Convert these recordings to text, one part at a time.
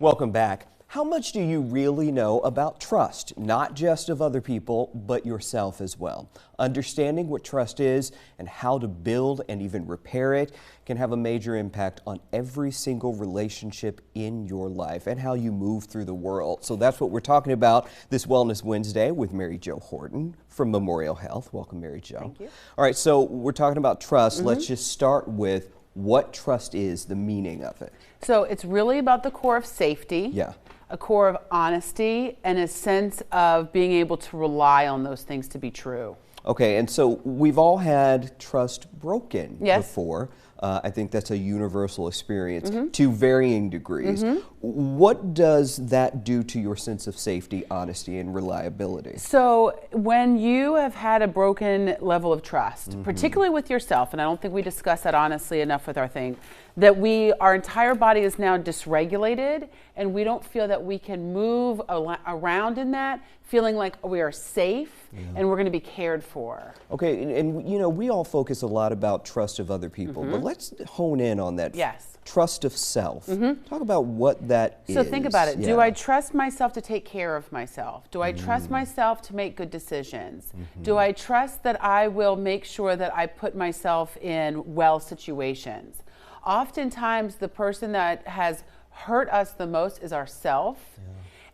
Welcome back. How much do you really know about trust, not just of other people, but yourself as well? Understanding what trust is and how to build and even repair it can have a major impact on every single relationship in your life and how you move through the world. So that's what we're talking about this Wellness Wednesday with Mary Jo Horton from Memorial Health. Welcome, Mary Jo. Thank you. All right, so we're talking about trust. Let's just start with what trust is, the meaning of it. So it's really about the core of safety. Yeah. A core of honesty and a sense of being able to rely on those things to be true. Okay, and so we've all had trust broken Yes. before. I think that's a universal experience to varying degrees. What does that do to your sense of safety, honesty, and reliability? So when you have had a broken level of trust, particularly with yourself, and I don't think we discuss that honestly enough with our thing, that our entire body is now dysregulated and we don't feel that we can move around in that, feeling like we are safe and we're going to be cared for. Okay, and you know, we all focus a lot about trust of other people, but let's hone in on that. Yes. Trust of self. Talk about what that is. So think about it. Yeah. Do I trust myself to take care of myself? Do I trust myself to make good decisions? Do I trust that I will make sure that I put myself in well situations? Oftentimes, the person that has hurt us the most is ourself.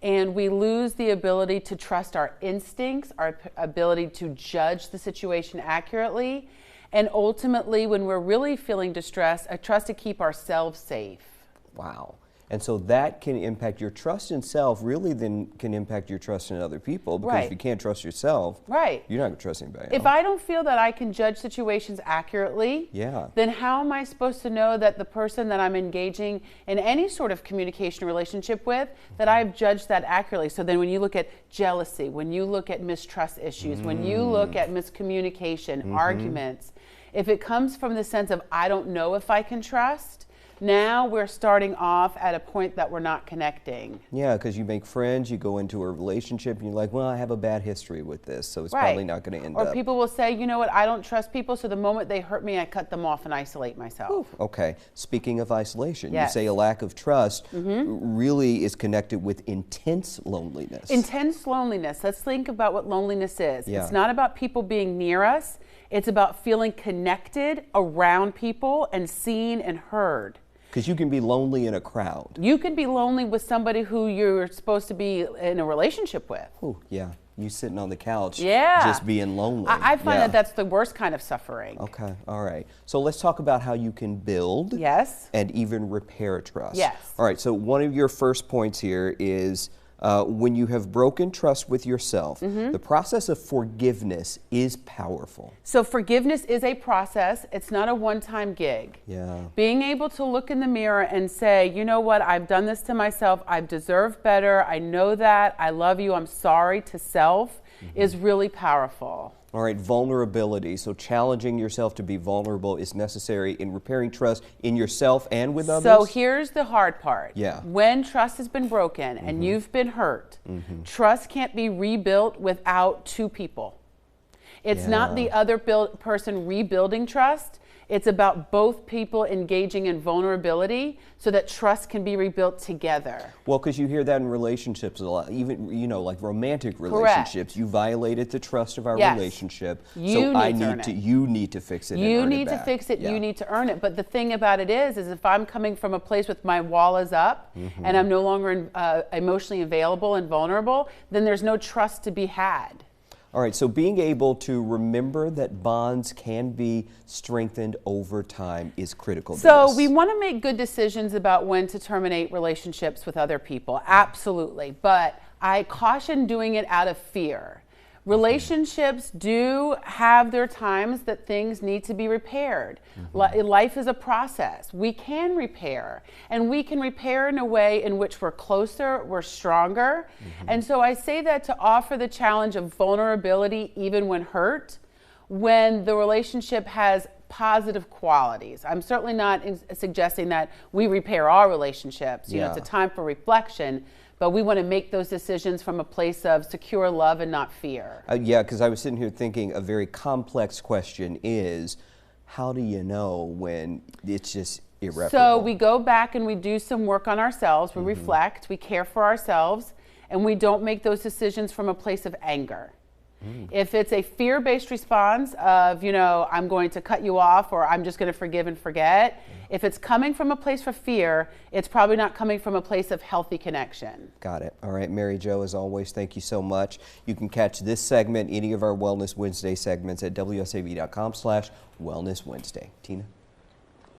And we lose the ability to trust our instincts, our ability to judge the situation accurately. And ultimately, when we're really feeling distressed, I trust to keep ourselves safe. Wow. And so that can impact your trust in self, really then can impact your trust in other people, because if you can't trust yourself, you're not going to trust anybody else. If I don't feel that I can judge situations accurately, then how am I supposed to know that the person that I'm engaging in any sort of communication relationship with, that I've judged that accurately? So then when you look at jealousy, when you look at mistrust issues, when you look at miscommunication, arguments, if it comes from the sense of I don't know if I can trust, now we're starting off at a point that we're not connecting. Yeah, because you make friends, you go into a relationship, and you're like, well, I have a bad history with this, so it's probably not going to end up. Or people will say, you know what, I don't trust people, so the moment they hurt me, I cut them off and isolate myself. Ooh, okay, speaking of isolation, you say a lack of trust really is connected with intense loneliness. Intense loneliness. Let's think about what loneliness is. Yeah. It's not about people being near us. It's about feeling connected around people and seen and heard. Because you can be lonely in a crowd. You can be lonely with somebody who you're supposed to be in a relationship with. Oh, yeah. You sitting on the couch just being lonely. I find that that's the worst kind of suffering. Okay, all right. So let's talk about how you can build and even repair trust. Yes. All right, so one of your first points here is when you have broken trust with yourself, the process of forgiveness is powerful. So forgiveness is a process. It's not a one-time gig. Yeah. Being able to look in the mirror and say, you know what, I've done this to myself. I've deserved better. I know that. I love you. I'm sorry to self is really powerful. All right, vulnerability. So challenging yourself to be vulnerable is necessary in repairing trust in yourself and with others? So here's the hard part. Yeah. When trust has been broken and you've been hurt, trust can't be rebuilt without two people. It's not the other person rebuilding trust. It's about both people engaging in vulnerability so that trust can be rebuilt together. Well, because you hear that in relationships a lot, even, you know, like romantic relationships. You violated the trust of our relationship. You need to fix it. You need to fix it. You need to earn it. But the thing about it is if I'm coming from a place with my wall is up and I'm no longer emotionally available and vulnerable, then there's no trust to be had. All right, so being able to remember that bonds can be strengthened over time is critical to So this. we want to make good decisions about when to terminate relationships with other people, absolutely. But I caution doing it out of fear. Relationships do have their times that things need to be repaired. Life is a process. We can repair, and we can repair in a way in which we're closer, we're stronger. And so I say that to offer the challenge of vulnerability even when hurt, when the relationship has positive qualities. I'm certainly not suggesting that we repair our relationships. You know, it's a time for reflection. But we want to make those decisions from a place of secure love and not fear. Yeah, because I was sitting here thinking a very complex question is, how do you know when it's just irreparable. So we go back and we do some work on ourselves. We reflect, we care for ourselves, and we don't make those decisions from a place of anger. If it's a fear-based response of, you know, I'm going to cut you off or I'm just going to forgive and forget, if it's coming from a place of fear, it's probably not coming from a place of healthy connection. Got it. All right, Mary Jo, as always, thank you so much. You can catch this segment, any of our Wellness Wednesday segments at WSAV.com/Wellness Wednesday. Tina?